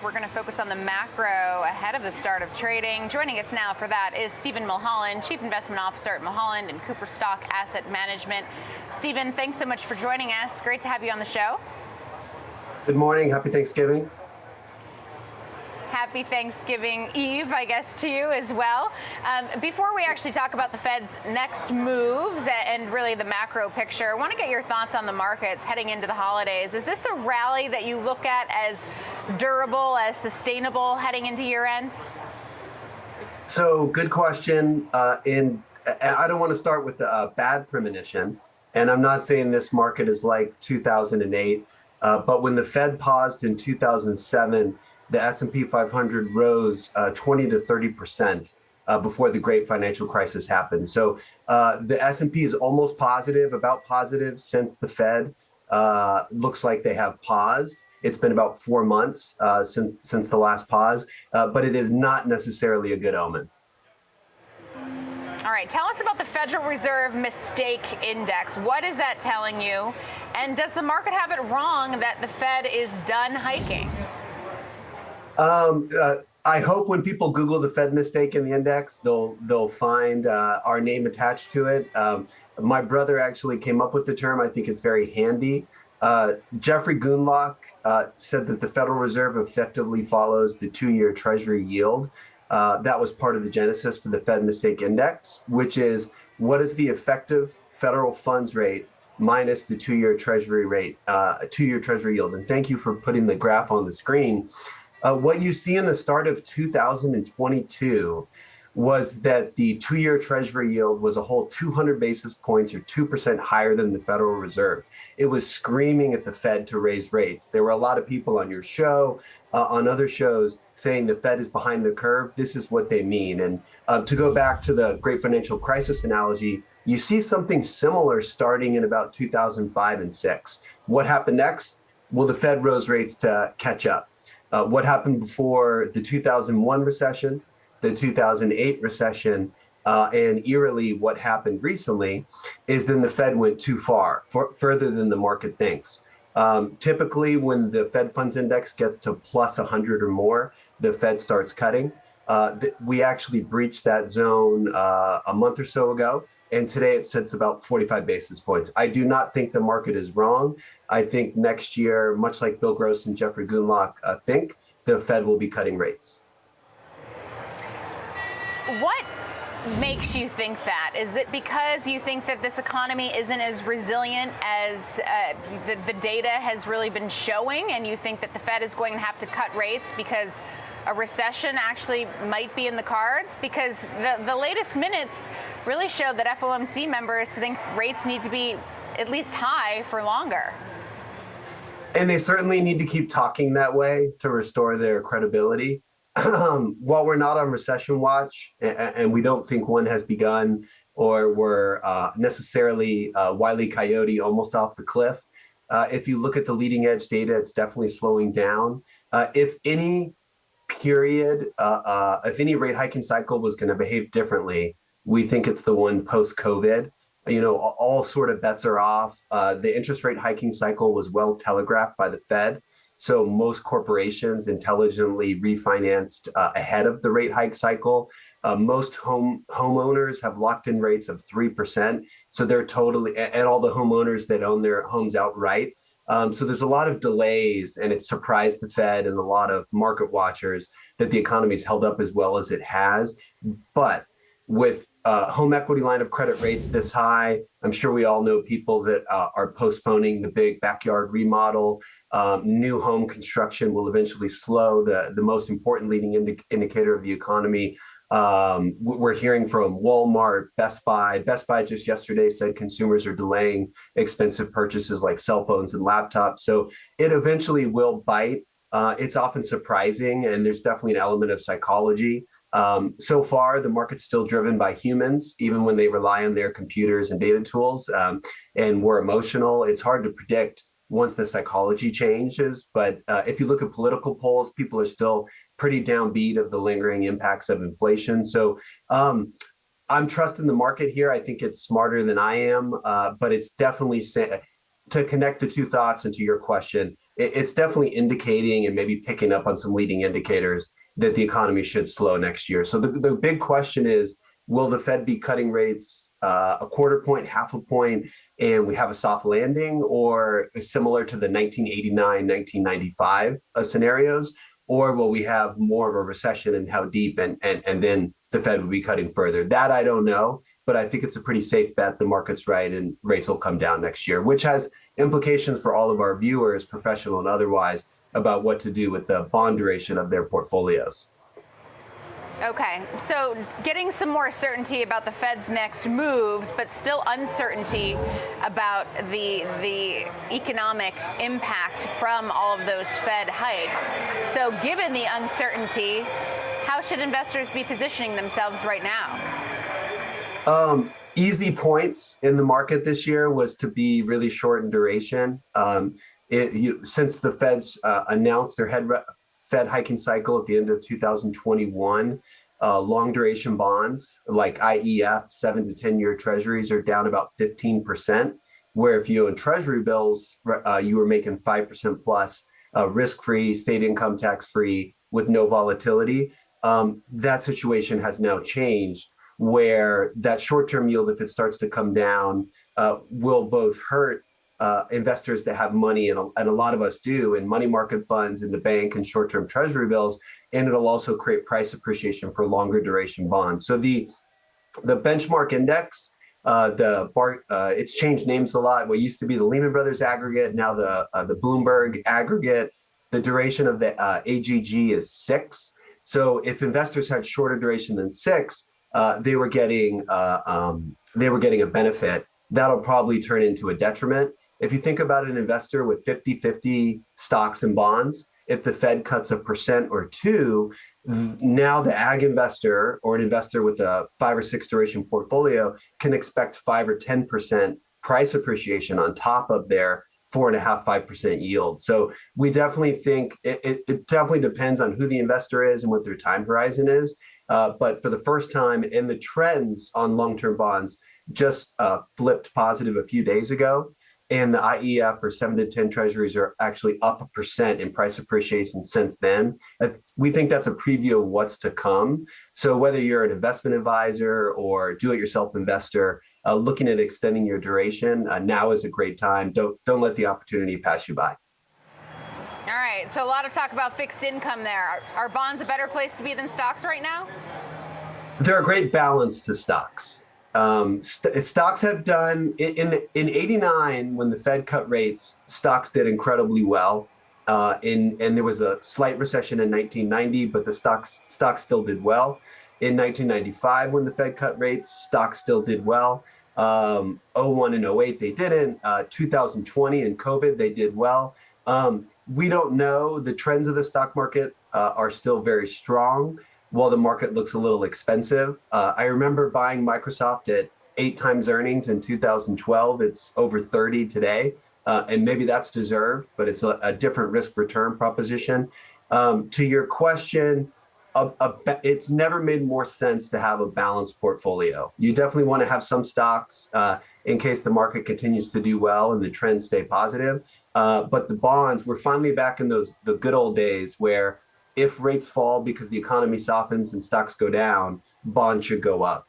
back. We're going to focus on the macro ahead of the start of trading. Joining us now for that is Stephen Mulholland, Chief Investment Officer at Mulholland and Cooper Stock Asset Management. Stephen, thanks so much for joining us. Great to have you on the show. Good morning. Happy Thanksgiving. Happy Thanksgiving Eve, I guess, to you as well. Before we actually talk about the Fed's next moves and really the macro picture, I want to get your thoughts on the markets heading into the holidays. Is this a rally that you look at as durable, as sustainable heading into year end? So good question. And I don't want to start with a bad premonition. And I'm not saying this market is like 2008, but when the Fed paused in 2007, the S&P 500 rose 20 to 30% before the great financial crisis happened. So the S&P is almost positive, about positive since the Fed looks like they have paused. It's been about 4 months since the last pause, but it is not necessarily a good omen. All right, tell us about the Federal Reserve Mistake Index. What is that telling you? And does the market have it wrong that the Fed is done hiking? I hope when people Google the Fed mistake in the index, they'll find our name attached to it. My brother actually came up with the term. I think it's very handy. Jeffrey Gundlach said that the Federal Reserve effectively follows the 2-year Treasury yield. That was part of the genesis for the Fed mistake index, which is what is the effective federal funds rate minus the 2-year Treasury rate, 2-year Treasury yield. And thank you for putting the graph on the screen. What you see in the start of 2022 was that the 2-year Treasury yield was a whole 200 basis points or 2% higher than the Federal Reserve. It was screaming at the Fed to raise rates. There were a lot of people on your show, on other shows, saying the Fed is behind the curve. This is what they mean. And to go back to the great financial crisis analogy, you see something similar starting in about 2005 and 6. What happened next? Well, the Fed rose rates to catch up. What happened before the 2001 recession, the 2008 recession, and eerily what happened recently is then the Fed went too far, further than the market thinks. Typically, when the Fed funds index gets to plus 100 or more, the Fed starts cutting. We actually breached that zone a month or so ago. And today it sits about 45 basis points. I do not think the market is wrong. I think next year, much like Bill Gross and Jeffrey Gundlach think, the Fed will be cutting rates. What makes you think that? Is it because you think that this economy isn't as resilient as the data has really been showing, and you think that the Fed is going to have to cut rates because a recession actually might be in the cards? Because the latest minutes really showed that FOMC members think rates need to be at least high for longer. And they certainly need to keep talking that way to restore their credibility. While we're not on recession watch, and we don't think one has begun, or we're necessarily Wile E. Coyote almost off the cliff, if you look at the leading edge data, it's definitely slowing down. If any if any rate hiking cycle was going to behave differently, we think it's the one post-COVID. You know, all sort of bets are off. The interest rate hiking cycle was well telegraphed by the Fed. So most corporations intelligently refinanced ahead of the rate hike cycle. Most homeowners have locked in rates of 3%. So they're totally, and all the homeowners that own their homes outright. So there's a lot of delays, and it surprised the Fed and a lot of market watchers that the economy's held up as well as it has. But with home equity line of credit rates this high, I'm sure we all know people that are postponing the big backyard remodel. New home construction will eventually slow, the most important leading indicator of the economy. We're hearing from Walmart, Best Buy. Best Buy just yesterday said consumers are delaying expensive purchases like cell phones and laptops. So it eventually will bite. It's often surprising, and there's definitely an element of psychology. So far, the market's still driven by humans, even when they rely on their computers and data tools, and we're emotional. It's hard to predict once the psychology changes. But if you look at political polls, people are still pretty downbeat of the lingering impacts of inflation. So I'm trusting the market here. I think it's smarter than I am, but it's definitely to connect the two thoughts and to your question, it's definitely indicating and maybe picking up on some leading indicators that the economy should slow next year. So the big question is, will the Fed be cutting rates a quarter point, half a point, and we have a soft landing, or similar to the 1989, 1995 scenarios? Or will we have more of a recession, and how deep, and then the Fed will be cutting further? That I don't know, but I think it's a pretty safe bet the market's right and rates will come down next year, which has implications for all of our viewers, professional and otherwise, about what to do with the bond duration of their portfolios. Okay, so getting some more certainty about the Fed's next moves, but still uncertainty about the economic impact from all of those Fed hikes. So given the uncertainty, how should investors be positioning themselves right now? Easy points in the market this year was to be really short in duration. Since the Feds announced their Fed hiking cycle at the end of 2021, long duration bonds like IEF 7 to 10 year treasuries are down about 15%, where if you own treasury bills, you were making 5% plus, risk-free, state income tax-free with no volatility. That situation has now changed, where that short-term yield, if it starts to come down, will both hurt investors that have money, and a lot of us do, in money market funds, in the bank, and short-term treasury bills, and it'll also create price appreciation for longer duration bonds. So the benchmark index, it's changed names a lot. What used to be the Lehman Brothers aggregate, now the Bloomberg aggregate. The duration of the AGG is 6. So if investors had shorter duration than 6, they were getting a benefit. That'll probably turn into a detriment. If you think about an investor with 50-50 stocks and bonds, if the Fed cuts 1% or 2, now the ag investor or an investor with a 5 or 6 duration portfolio can expect 5 or 10% price appreciation on top of their 4.5-5% yield. So we definitely think it definitely depends on who the investor is and what their time horizon is. But for the first time, and the trends on long-term bonds just flipped positive a few days ago. And the IEF or 7 to 10 treasuries are actually up 1% in price appreciation since then. We think that's a preview of what's to come. So whether you're an investment advisor or do-it-yourself investor looking at extending your duration, now is a great time. Don't let the opportunity pass you by. All right, so a lot of talk about fixed income there. Are bonds a better place to be than stocks right now? They're a great balance to stocks. Stocks have done in '89 when the Fed cut rates, stocks did incredibly well. And there was a slight recession in 1990, but the stocks still did well. In 1995, when the Fed cut rates, stocks still did well. '01 and '08 they didn't. 2020 and COVID they did well. We don't know. The trends of the stock market are still very strong, while the market looks a little expensive. I remember buying Microsoft at 8 times earnings in 2012. It's over 30 today. And maybe that's deserved, but it's a different risk return proposition. To your question, it's never made more sense to have a balanced portfolio. You definitely want to have some stocks in case the market continues to do well and the trends stay positive. But the bonds, we're finally back in the good old days where if rates fall because the economy softens and stocks go down, bonds should go up.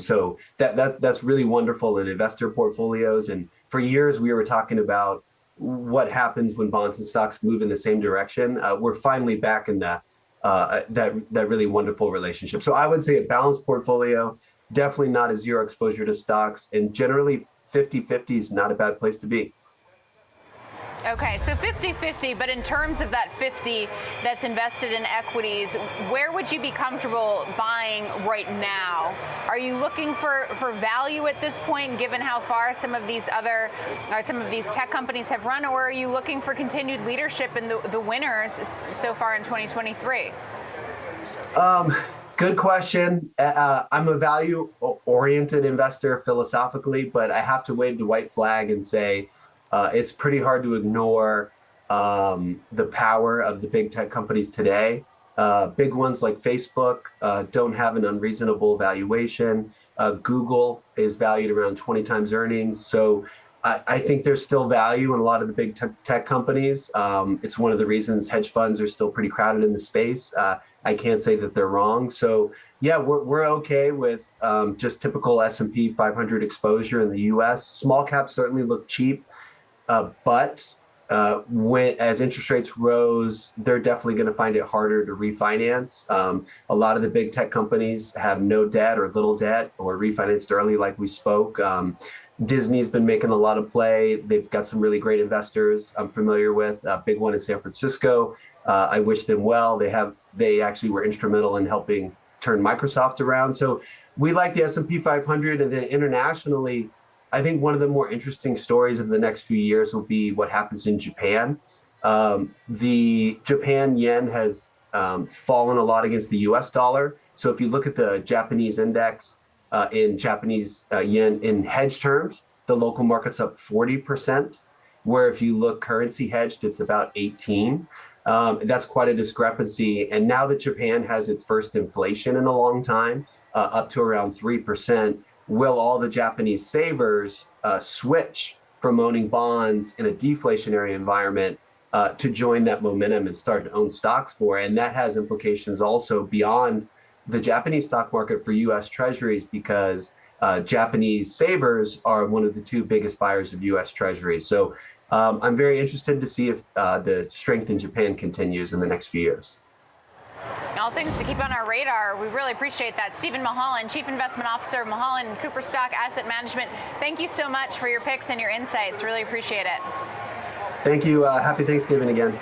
So that's really wonderful in investor portfolios. And for years, we were talking about what happens when bonds and stocks move in the same direction. We're finally back in that really wonderful relationship. So I would say a balanced portfolio, definitely not a zero exposure to stocks, and generally 50-50 is not a bad place to be. Okay, so 50-50, but in terms of that 50 that's invested in equities, where would you be comfortable buying right now? Are you looking for value at this point, given how far some of these tech companies have run, or are you looking for continued leadership in the winners so far in 2023? Good question. I'm a value-oriented investor philosophically, but I have to wave the white flag and say, it's pretty hard to ignore the power of the big tech companies today. Big ones like Facebook don't have an unreasonable valuation. Google is valued around 20 times earnings. So I think there's still value in a lot of the big tech companies. It's one of the reasons hedge funds are still pretty crowded in the space. I can't say that they're wrong. So yeah, we're okay with just typical S&P 500 exposure in the U.S. Small caps certainly look cheap, but when as interest rates rose, they're definitely going to find it harder to refinance. A lot of the big tech companies have no debt or little debt or refinanced early, like we spoke. Disney's been making a lot of play. They've got some really great investors I'm familiar with. A big one in San Francisco. I wish them well. They actually were instrumental in helping turn Microsoft around. So we like the S&P 500, and then internationally, I think one of the more interesting stories of the next few years will be what happens in Japan. The Japan yen has fallen a lot against the US dollar. So if you look at the Japanese index in Japanese yen in hedge terms, the local market's up 40%, where if you look currency hedged, it's about 18. That's quite a discrepancy. And now that Japan has its first inflation in a long time, up to around 3%, will all the Japanese savers switch from owning bonds in a deflationary environment to join that momentum and start to own stocks more? And that has implications also beyond the Japanese stock market for US Treasuries, because Japanese savers are one of the two biggest buyers of US Treasuries. So I'm very interested to see if the strength in Japan continues in the next few years. All things to keep on our radar. We really appreciate that. Stephen Mulholland, Chief Investment Officer of Mulholland Cooper Stock Asset Management. Thank you so much for your picks and your insights. Really appreciate it. Thank you. Happy Thanksgiving again.